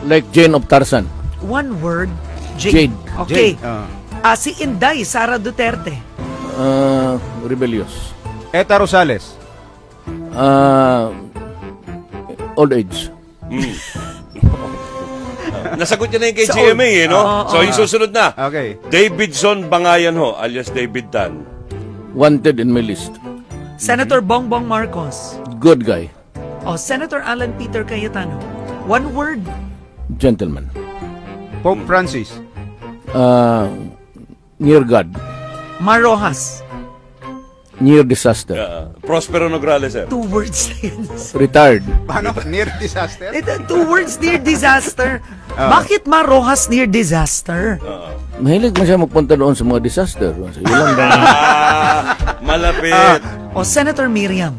Like Jane of Tarzan. One word. Jade. Okay. Jade. Si Inday, Sara Duterte. Rebellious. Eta Rosales. Old age. Nasagot niya na yung kay So, GMA, eh, no? So, yung susunod na. Okay. Davidson Bangayan ho, alias David Tan. Wanted in my list. Senator Bongbong Marcos. Good guy. Senator Alan Peter Cayetano. One word. Gentleman. Pope Francis. Near God. Mar Rojas. Near disaster. Prospero Nograles, sir. 2 words na yun. Retired. Paano? Near disaster? 2 words, near disaster. Bakit Mar Rojas near disaster? Mahilig man siya magpunta doon sa mga disaster. So, yun lang ba? Malapit. Senator Miriam.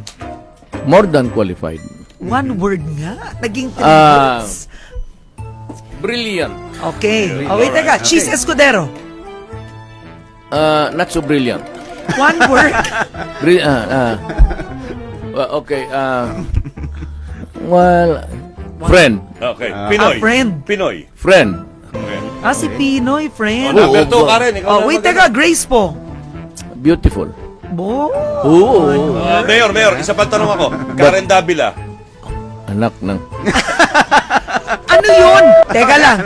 More than qualified. One word nga. Naging 3 words. Brilliant. Okay. Wait, teka. Cheese Escudero. Not so brilliant. One word. Okay. Well, friend. Okay. Pinoy. friend. Pinoy. Friend. Okay. Si Pinoy, friend. Number 2, Karen. Ikaw na Wait, magana. teka. Grace po. Beautiful. Bo. Oo. Mayor, isa pang tanong ako. Karen Davila. Anak ng... Ano yun? Teka lang.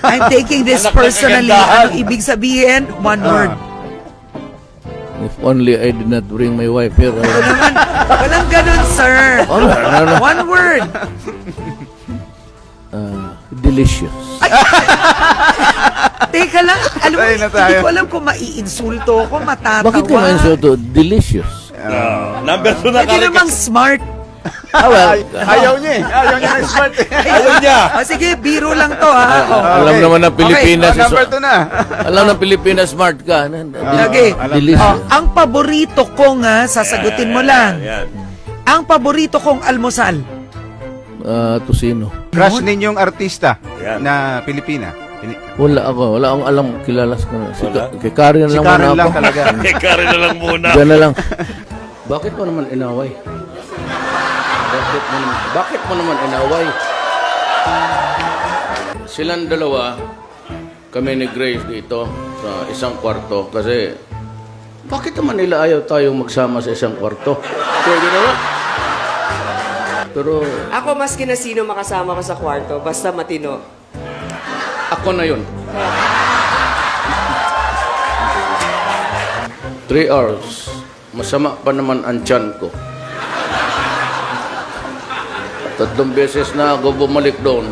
I'm taking this Anak ng personally. kagandahan. Ano ibig sabihin? One word. If only I did not bring my wife here. Walang ganun, sir. One word. Delicious. Teka lang. Alam mo, Tayo na tayo. hindi ko alam kung maiinsulto ko, matatawa. Bakit ka man to delicious? Number 2 na, Hindi Karen. namang smart. Ayaw niya eh. Ayaw niya ng smart eh. Ayaw niya. Sige, biro lang to, ha? Alam naman ng Pilipinas. Number 2 na. Alam ng Pilipinas, smart ka. Okay. Delicious. Ang paborito kong, sasagutin mo lang. Yan. Ang paborito kong almusal. Tosino. Crush ninyong artista Yan. na Pilipina. Wala ako. Wala akong alam. Kilala sa kanila. Wala? Kay Karen Si lang Karen muna lang ako. talaga. Kay Karen na lang muna. Diyan na lang. Bakit mo naman inaway? Bakit mo naman inaway? Silang dalawa, kami ni Grace dito sa isang kwarto kasi bakit naman nila ayaw tayong magsama sa isang kwarto? Kaya ginawa. Pero Ako maski na sino makasama ko sa kwarto, basta matino. ako na yun. 3 hours. Masama pa naman ang tiyan ko. 3 beses na ako bumalik doon.